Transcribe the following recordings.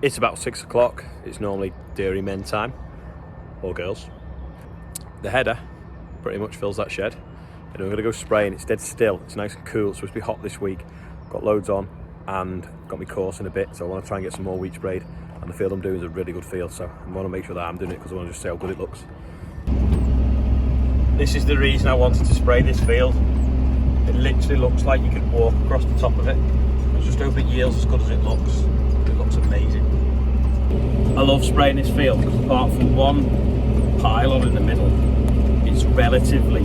It's about 6 o'clock. It's normally dairy men time, or girls. The header pretty much fills that shed. And we're gonna go spraying. It's dead still. It's nice and cool. It's supposed to be hot this week. Got loads on and got my course in a bit. So I want to try and get some more wheat sprayed. And the field I'm doing is a really good field. So I want to make sure that I'm doing it because I want to just see how good it looks. This is the reason I wanted to spray this field. It literally looks like you could walk across the top of it. I just hope it yields as good as it looks. It looks amazing. I love spraying this field because apart from one pylon in the middle, it's relatively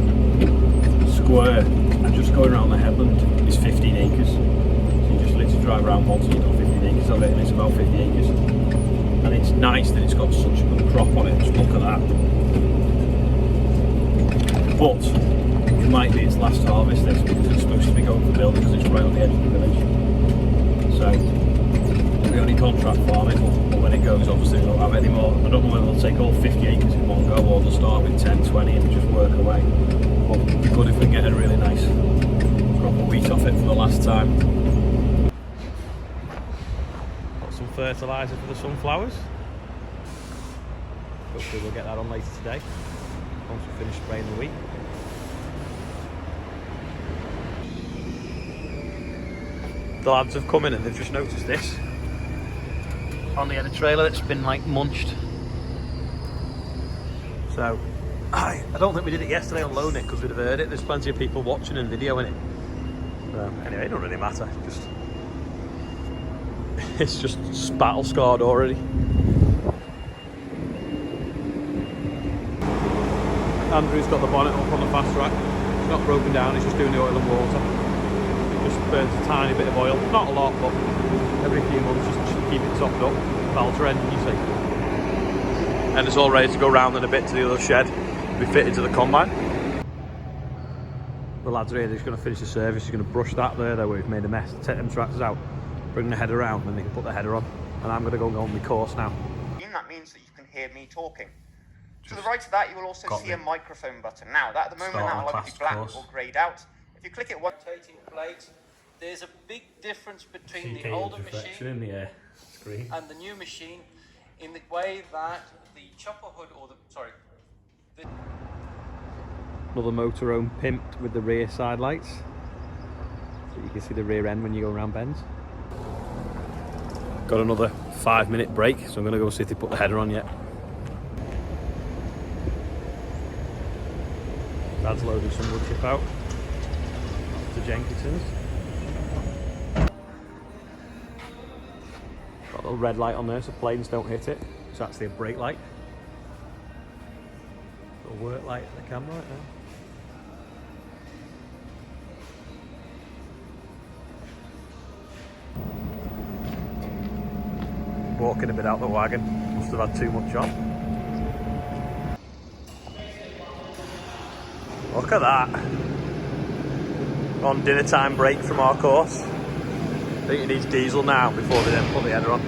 square, and just going around the headland is 15 acres. So you just literally drive around once and you've got 15 acres of it, and it's about 50 acres. And it's nice that it's got such a good crop on it. Just look at that. But it might be its last harvest this because it's supposed to be going for building because it's right on the edge of the village. So we only contract farm it, but when it goes, obviously we won't have any more. I don't know whether they'll take all 50 acres in one go or they'll start with 10, 20 and just work away. But it'd be good if we can get a really nice crop of wheat off it for the last time. Got some fertiliser for the sunflowers. Hopefully we'll get that on later today, once we finish spraying the wheat. The lads have come in and they've just noticed this on the header trailer that's been like munched. So I don't think we did it yesterday on Low Nick because we'd have heard it. There's plenty of people watching and videoing it. So anyway, it don't really matter. It's just battle scarred already. Andrew's got the bonnet up on the fast track. It's not broken down, he's just doing the oil and water. It just burns a tiny bit of oil. Not a lot, but every few months just to keep it topped up. Valtra engine, you see. And it's all ready to go round in a bit to the other shed. Be fitted to the combine. The lads are here, they're just going to finish the service. He's going to brush that there where we've made a mess. Take them tractors out, bring the header around, and they can put the header on. And I'm going to go on my course now. That means that you can hear me talking. To the right of that, you will also see a microphone button. Now, that at the moment, that will either be black or greyed out. If you click it one rotating plate, there's a big difference between the older machine in the screen and the new machine in the way that the chopper hood or Another motorhome pimped with the rear side lights, so you can see the rear end when you go around bends. Got another 5-minute break, so I'm going to go see if they put the header on yet. Dad's loading some wood chip out to Jenkinson's. Got a little red light on there so planes don't hit it. It's actually a brake light. Got a work light at the camera right now. Walking a bit out the wagon, must have had too much on. Look at that. On dinner time break from our course. I think it needs diesel now before they then put the header on.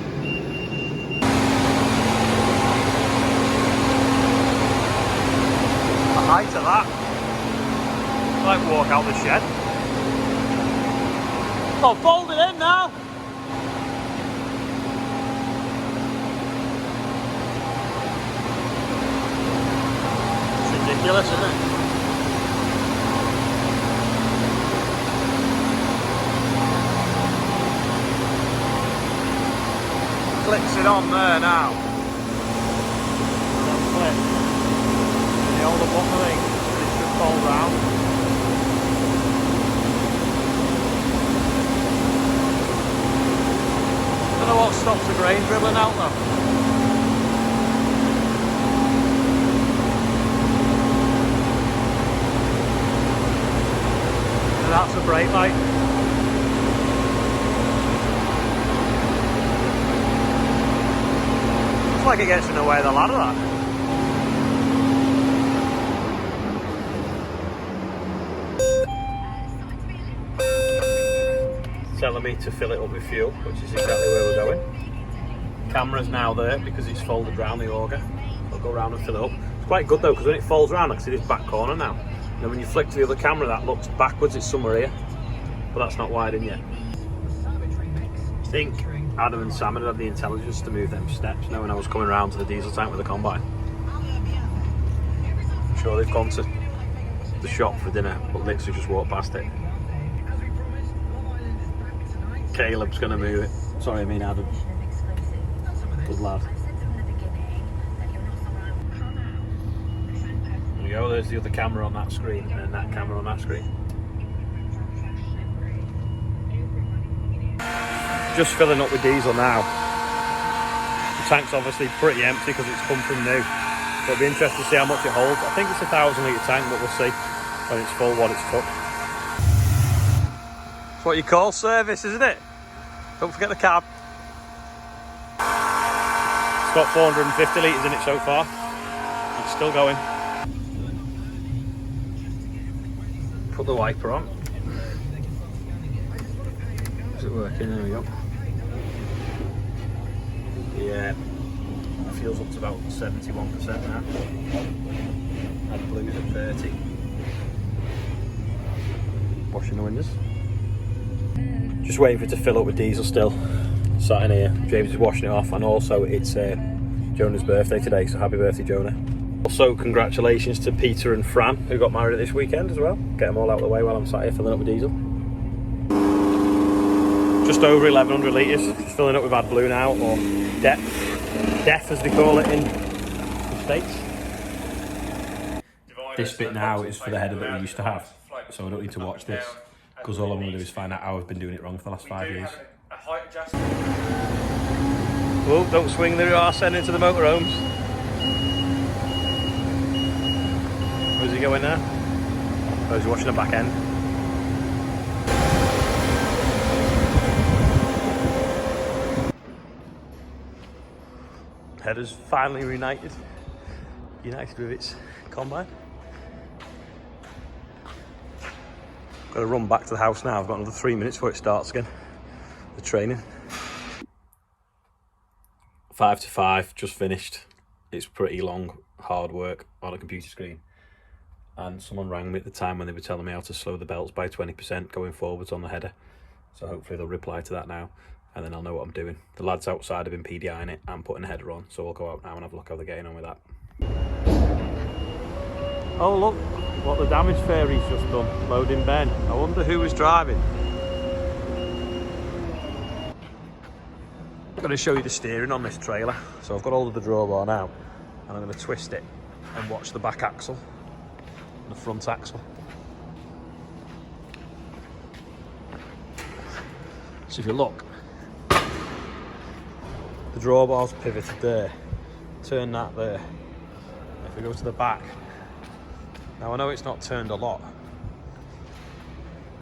The height of that. It's like walk out the shed. Oh, fold it in now. It's ridiculous, isn't it? Clicks it on there now. That clip. The older button thing, it should fold round. Don't know what stops the grain dribbling out though. And that's a brake light. Like it gets in the way of the ladder, that. Telling me to fill it up with fuel, which is exactly where we're going. Camera's now there because it's folded round the auger. I'll go around and fill it up. It's quite good though because when it folds round, I can see this back corner now. And then when you flick to the other camera, that looks backwards. It's somewhere here, but that's not wired in yet. I think Adam and Sam had the intelligence to move them steps knowing I was coming around to the diesel tank with the combine. I'm sure they've gone to the shop for dinner, but literally just walked past it. Caleb's going to move it. Sorry, I mean Adam. Good lad. There we go, there's the other camera on that screen, and then that camera on that screen. Just filling up with diesel now. The tank's obviously pretty empty because it's come from new. So it'll be interesting to see how much it holds. I think it's a 1,000 litre tank, but we'll see when it's full what it's took. It's what you call service, isn't it? Don't forget the cab. It's got 450 litres in it so far. It's still going. Put the wiper on. Is it working? There we go. Yeah, fuel's up to about 71% now. And blue's at 30. Washing the windows. Just waiting for it to fill up with diesel still. Sat in here, James is washing it off, and also it's Jonah's birthday today, so happy birthday, Jonah. Also, congratulations to Peter and Fran, who got married this weekend as well. Get them all out of the way while I'm sat here filling up with diesel. Just over 1,100 litres, just filling up with AdBlue now, or DEF as they call it in the States. This bit now is for the header that we used to have, so I don't need to watch this, because all I'm going to do is find out how I've been doing it wrong for the last 5 years. Oh, don't swing the arse end into the motorhomes. Where's he going now? Oh, he's watching the back end. Header's finally united with its combine. Got to run back to the house now. I've got another 3 minutes before it starts again. The training. 5 to 5, just finished. It's pretty long, hard work on a computer screen. And someone rang me at the time when they were telling me how to slow the belts by 20% going forwards on the header. So hopefully they'll reply to that now, and then I'll know what I'm doing. The lads outside have been PDIing it and putting the header on, so I'll go out now and have a look how they're getting on with that. Oh look, what the damage fairy's just done, loading Ben. I wonder who was driving. I'm going to show you the steering on this trailer. So I've got hold of the drawbar now, and I'm going to twist it and watch the back axle and the front axle. So if you look, the drawbar's pivoted there, turn that there. If we go to the back, now I know it's not turned a lot,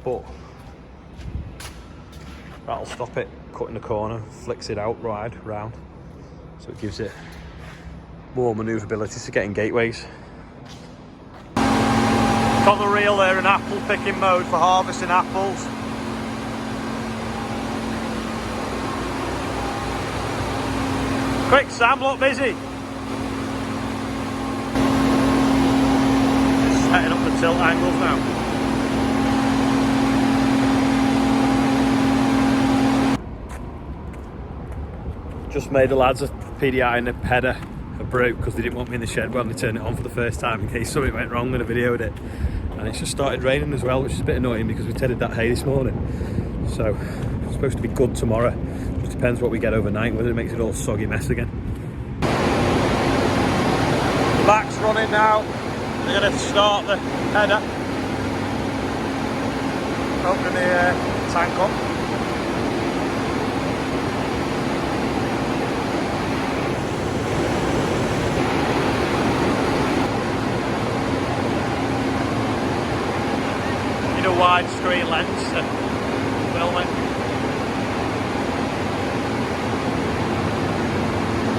but that'll stop it cutting the corner, flicks it out round, so it gives it more manoeuvrability to get in gateways. Got the reel there in apple picking mode for harvesting apples. Quick Sam, look busy. Just setting up the tilt angles now. Just made the lads a PDI and a header a brew because they didn't want me in the shed when they turned it on for the first time in case something went wrong when I videoed it. And it's just started raining as well, which is a bit annoying because we tedded that hay this morning. So it's supposed to be good tomorrow. Just depends what we get overnight, whether it makes it all soggy mess again. The back's running now. They're going to start the header. Open the tank up. Wide screen lens to film it.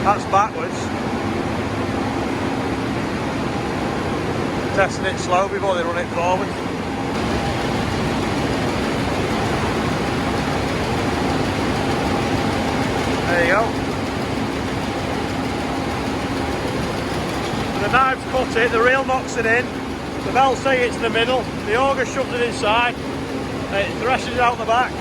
That's backwards. Testing it slow before they run it forward. There you go. So the knife's cut it, the reel knocks it in. The belts say it's in the middle, the auger shoves it inside, it threshes it out the back.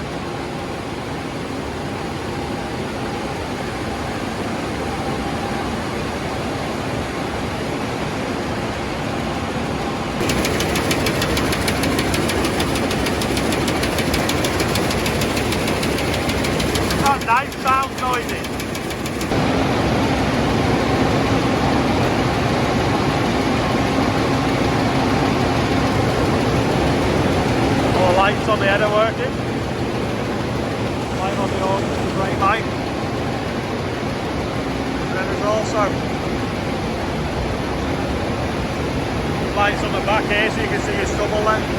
working. Light on the August is very high. And then there's also lights on the back here so you can see your stubble length.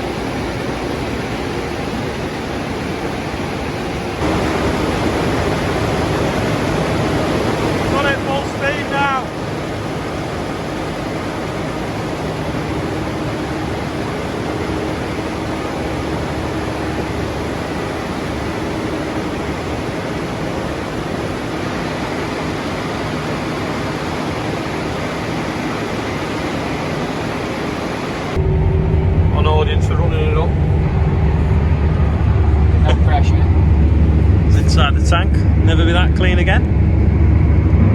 Got it full speed now. Audience for running it up. No pressure. It's inside the tank. Never be that clean again.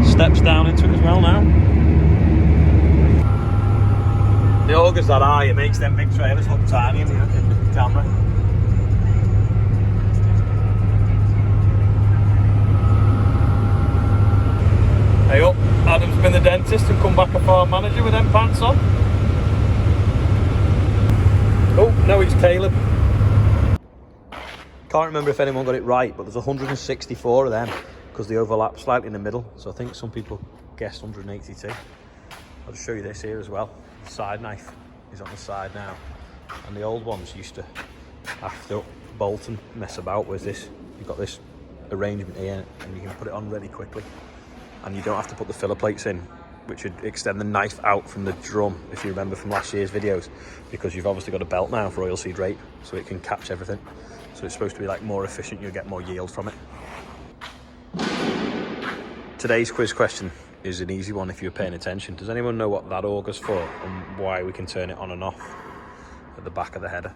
Steps down into it as well now. The augers that high, it makes them big trailers look tiny in the camera. Hey up, Adam's been the dentist and come back a farm manager with them pants on. Oh, no, it's Caleb. Can't remember if anyone got it right, but there's 164 of them because they overlap slightly in the middle. So I think some people guessed 182. I'll just show you this here as well. The side knife is on the side now. And the old ones used to have to bolt and mess about with this. You've got this arrangement here and you can put it on really quickly. And you don't have to put the filler plates in, which would extend the knife out from the drum, if you remember from last year's videos, because you've obviously got a belt now for oilseed rape, so it can catch everything. So it's supposed to be like more efficient, you'll get more yield from it. Today's quiz question is an easy one if you're paying attention. Does anyone know what that auger's for and why we can turn it on and off at the back of the header?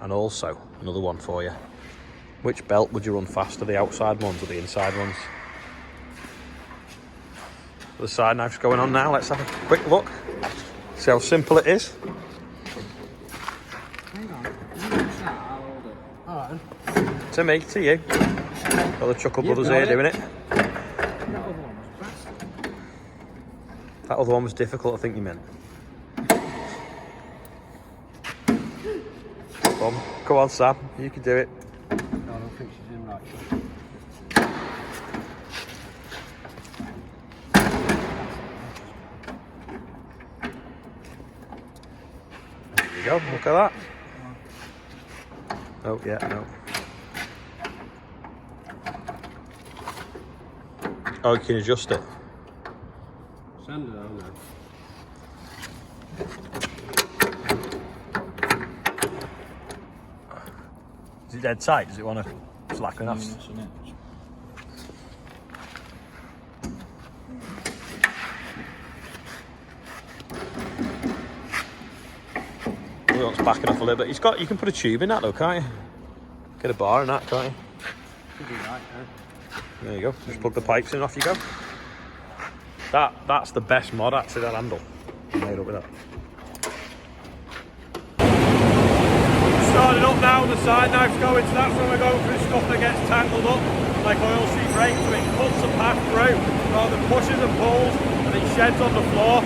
And also, another one for you. Which belt would you run faster, the outside ones or the inside ones? The side knife's going on now. Let's have a quick look. See how simple it is. Hang on. I'll hold it. Alright. To me, to you. Got the Chuckle Brothers here doing it. That other one was difficult, I think you meant. Come on, Sam. You can do it. No, I don't think she's in right shape. There you go, look at that. Oh, yeah, no. Oh, you can adjust it. Send it on there. Is it dead tight? Does it want to slacken off? He wants backing off a little bit. You can put a tube in that though, can't you? Get a bar in that, can't you? Should be right, There you go. Just plug the pipes in, off you go. That's the best mod actually, that handle. Made up with that. Starting up now, the side knife's going, so that's when we're going through stuff that gets tangled up, like oilseed rape, so it cuts a path through, rather than pushes and pulls, and it sheds on the floor.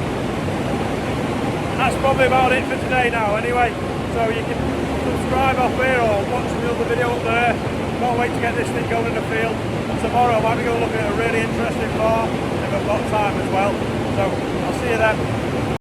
That's probably about it for today now anyway, so you can subscribe off here or watch the other video up there. Can't wait to get this thing going in the field, and tomorrow I might be going to look at a really interesting farm if I've got time as well, so I'll see you then.